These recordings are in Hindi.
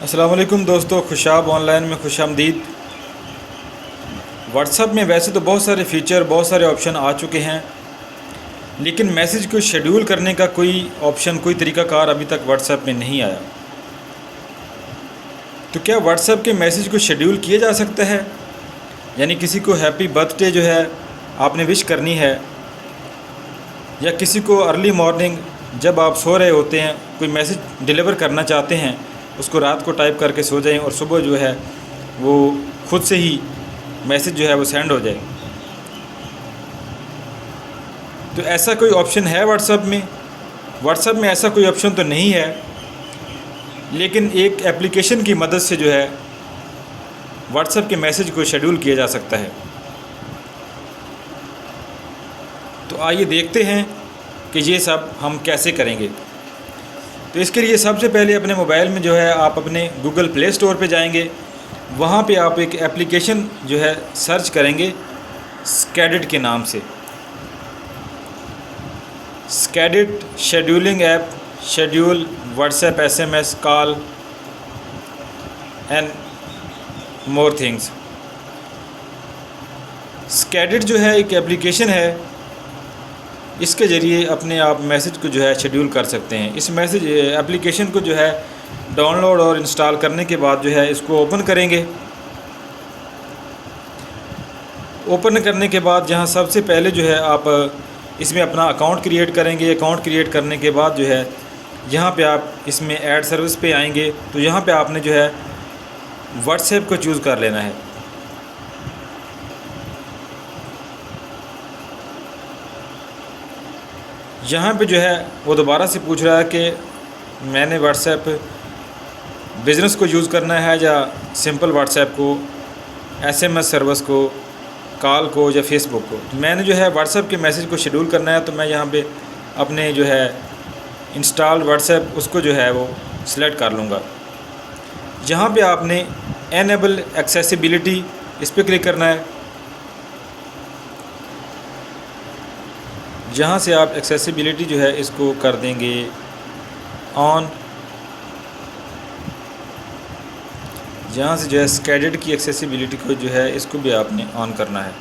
अस्सलाम वालेकुम दोस्तों, खुशाब ऑनलाइन में खुशामदीद। व्हाट्सएप में वैसे तो बहुत सारे फ़ीचर, बहुत सारे ऑप्शन आ चुके हैं, लेकिन मैसेज को शेड्यूल करने का कोई ऑप्शन, कोई तरीक़ाकार अभी तक व्हाट्सएप में नहीं आया। तो क्या व्हाट्सएप के मैसेज को शेड्यूल किया जा सकता है? यानी किसी को हैप्पी बर्थडे जो है आपने विश करनी है, या किसी को अर्ली मॉर्निंग जब आप सो रहे होते हैं कोई मैसेज डिलीवर करना चाहते हैं, उसको रात को टाइप करके सो जाएं और सुबह जो है वो खुद से ही मैसेज जो है वो सेंड हो जाए। तो ऐसा कोई ऑप्शन है व्हाट्सएप में? व्हाट्सएप में ऐसा कोई ऑप्शन तो नहीं है, लेकिन एक एप्लीकेशन की मदद से जो है व्हाट्सएप के मैसेज को शेड्यूल किया जा सकता है। तो आइए देखते हैं कि ये सब हम कैसे करेंगे। तो इसके लिए सबसे पहले अपने मोबाइल में जो है आप अपने गूगल प्ले स्टोर पे जाएंगे। वहाँ पे आप एक एप्लीकेशन जो है सर्च करेंगे स्कैडिट के नाम से। Skedit scheduling app, schedule WhatsApp, SMS, call and more things. Skedit जो है एक एप्लीकेशन है, इसके ज़रिए अपने आप मैसेज को जो है शेड्यूल कर सकते हैं। इस मैसेज एप्लीकेशन को जो है डाउनलोड और इंस्टॉल करने के बाद जो है इसको ओपन करेंगे। ओपन करने के बाद जहां सबसे पहले जो है आप इसमें अपना अकाउंट क्रिएट करेंगे। अकाउंट क्रिएट करने के बाद जो है यहाँ पे आप इसमें ऐड सर्विस पे आएंगे, तो यहाँ पे आपने जो है व्हाट्सएप को चूज़ कर लेना है। यहाँ पे जो है वो दोबारा से पूछ रहा है कि मैंने व्हाट्सएप बिज़नेस को यूज़ करना है या सिंपल व्हाट्सएप को, SMS सर्विस को, कॉल को या फेसबुक को। तो मैंने जो है व्हाट्सएप के मैसेज को शेड्यूल करना है, तो मैं यहाँ पे अपने जो है इंस्टॉल व्हाट्सएप उसको जो है वो सिलेक्ट कर लूँगा। यहाँ पे आपने एनेबल एक्सेसिबिलिटी इस पर क्लिक करना है। जहाँ से आप एक्सेसिबिलिटी जो है इसको कर देंगे ऑन। जहाँ से जो है स्कैडिट की एक्सेसिबिलिटी को जो है इसको भी आपने ऑन करना है।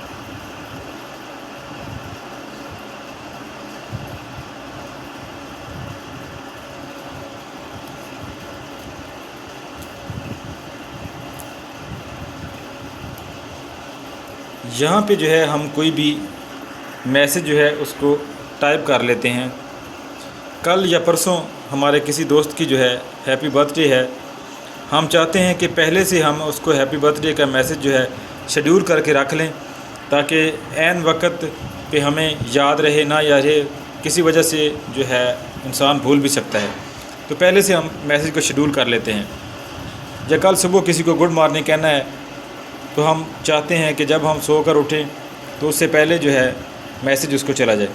यहाँ पे जो है हम कोई भी मैसेज जो है उसको टाइप कर लेते हैं। कल या परसों हमारे किसी दोस्त की जो है हैप्पी बर्थडे है, हम चाहते हैं कि पहले से हम उसको हैप्पी बर्थडे का मैसेज जो है शेड्यूल करके रख लें, ताकि ऐन वक्त पे हमें याद रहे ना याद रहे। किसी वजह से जो है इंसान भूल भी सकता है, तो पहले से हम मैसेज को शेड्यूल कर लेते हैं। या कल सुबह किसी को गुड मॉर्निंग कहना है, तो हम चाहते हैं कि जब हम सोकर उठें तो उससे पहले जो है मैसेज उसको चला जाए।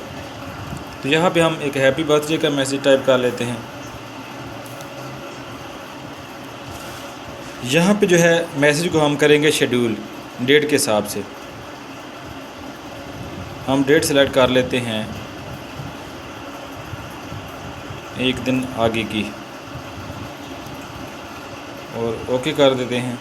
तो यहाँ पे हम एक हैप्पी बर्थडे का मैसेज टाइप कर लेते हैं। यहाँ पे जो है मैसेज को हम करेंगे शेड्यूल डेट के हिसाब से। हम डेट सेलेक्ट कर लेते हैं एक दिन आगे की और ओके कर देते हैं।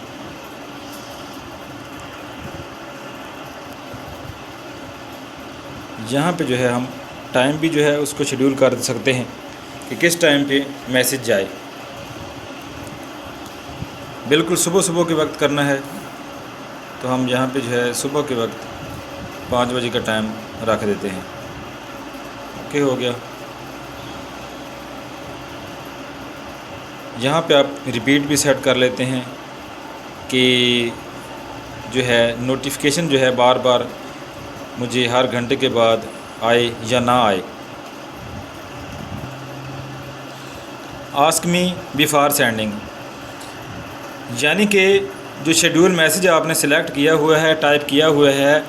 यहाँ पे जो है हम टाइम भी जो है उसको शेड्यूल कर सकते हैं कि किस टाइम पे मैसेज जाए। बिल्कुल सुबह सुबह के वक्त करना है, तो हम यहाँ पे जो है सुबह के वक्त 5 बजे का टाइम रख देते हैं। ओके हो गया। यहाँ पे आप रिपीट भी सेट कर लेते हैं कि जो है नोटिफिकेशन जो है बार बार मुझे हर घंटे के बाद आए या ना आए। आस्क मी बिफोर सेंडिंग, यानी कि जो शेड्यूल मैसेज आपने सेलेक्ट किया हुआ है, टाइप किया हुआ है,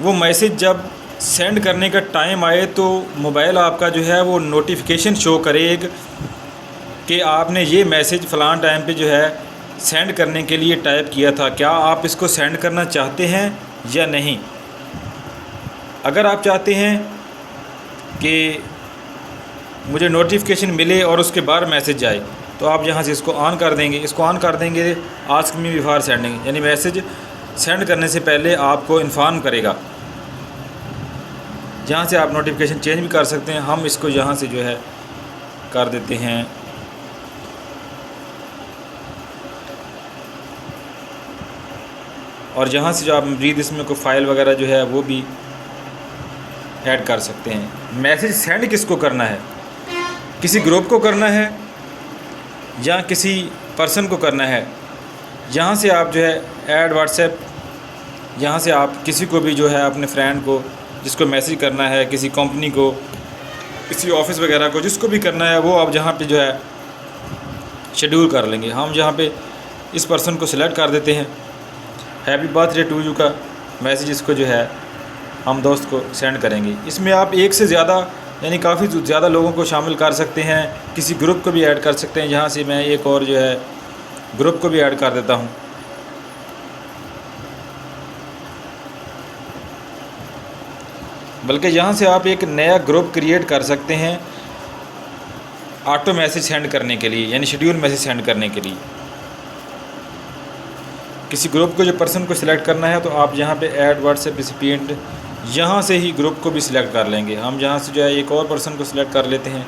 वो मैसेज जब सेंड करने का टाइम आए तो मोबाइल आपका जो है वो नोटिफिकेशन शो करेगा कि आपने ये मैसेज फ़लाँ टाइम पे जो है सेंड करने के लिए टाइप किया था। क्या आप इसको सेंड करना चाहते हैं या नहीं? अगर आप चाहते हैं कि मुझे नोटिफिकेशन मिले और उसके बाद मैसेज जाए, तो आप यहाँ से इसको ऑन कर देंगे। इसको ऑन कर देंगे आस्क मी बिफोर सेंडिंग, यानी मैसेज सेंड करने से पहले आपको इन्फॉर्म करेगा। जहाँ से आप नोटिफिकेशन चेंज भी कर सकते हैं। हम इसको यहाँ से जो है कर देते हैं और जहाँ से जो आप मज़ीद इसमें कोई फ़ाइल वगैरह जो है वो भी ऐड कर सकते हैं। मैसेज सेंड किसको करना है, किसी ग्रुप को करना है या किसी पर्सन को करना है। यहाँ से आप जो है ऐड व्हाट्सएप, यहाँ से आप किसी को भी जो है अपने फ्रेंड को जिसको मैसेज करना है, किसी कंपनी को, किसी ऑफिस वगैरह को, जिसको भी करना है वो आप जहाँ पे जो है शेड्यूल कर लेंगे। हम जहाँ पे इस पर्सन को सिलेक्ट कर देते हैं, हैप्पी बर्थडे टू यू का मैसेज इसको जो है हम दोस्त को सेंड करेंगे। इसमें आप एक से ज़्यादा यानी काफ़ी ज़्यादा लोगों को शामिल कर सकते हैं, किसी ग्रुप को भी ऐड कर सकते हैं। यहाँ से मैं एक और जो है ग्रुप को भी ऐड कर देता हूँ। बल्कि यहाँ से आप एक नया ग्रुप क्रिएट कर सकते हैं ऑटो मैसेज सेंड करने के लिए, यानी शेड्यूल मैसेज सेंड करने के लिए। किसी ग्रुप को जो पर्सन को सिलेक्ट करना है तो आप यहाँ पे ऐड व्हाट्सएप रेसिपिएंट, यहाँ से ही ग्रुप को भी सिलेक्ट कर लेंगे। हम यहाँ से जो है एक और पर्सन को सिलेक्ट कर लेते हैं,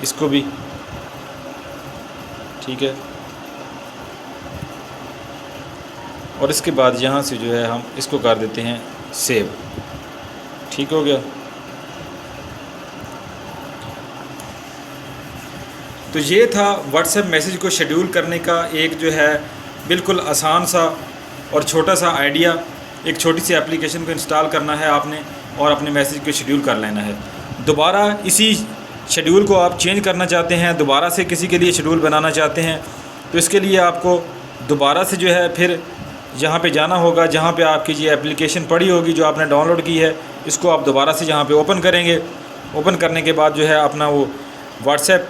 इसको भी, ठीक है। और इसके बाद यहाँ से जो है हम इसको कर देते हैं सेव। ठीक हो गया। तो ये था व्हाट्सएप मैसेज को शेड्यूल करने का एक जो है बिल्कुल आसान सा और छोटा सा आइडिया। एक छोटी सी एप्लीकेशन को इंस्टॉल करना है आपने और अपने मैसेज को शेड्यूल कर लेना है। दोबारा इसी शेड्यूल को आप चेंज करना चाहते हैं, दोबारा से किसी के लिए शेड्यूल बनाना चाहते हैं, तो इसके लिए आपको दोबारा से जो है फिर यहाँ पे जाना होगा। जहाँ पे आपकी ये एप्लीकेशन पड़ी होगी जो आपने डाउनलोड की है, इसको आप दोबारा से यहाँ पे ओपन करेंगे। ओपन करने के बाद जो है अपना वो व्हाट्सएप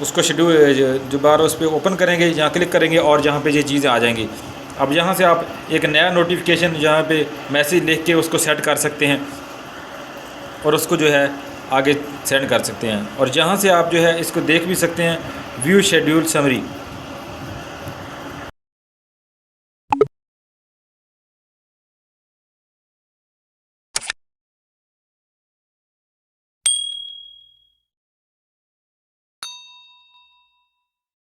उसको शेड्यूल दोबारा उस पर ओपन करेंगे, यहाँ क्लिक करेंगे और जहाँ पे ये चीज़ें आ जाएंगी। अब यहाँ से आप एक नया नोटिफिकेशन जहाँ पे मैसेज लिख के उसको सेट कर सकते हैं और उसको जो है आगे सेंड कर सकते हैं। और जहाँ से आप जो है इसको देख भी सकते हैं, व्यू शेड्यूल समरी।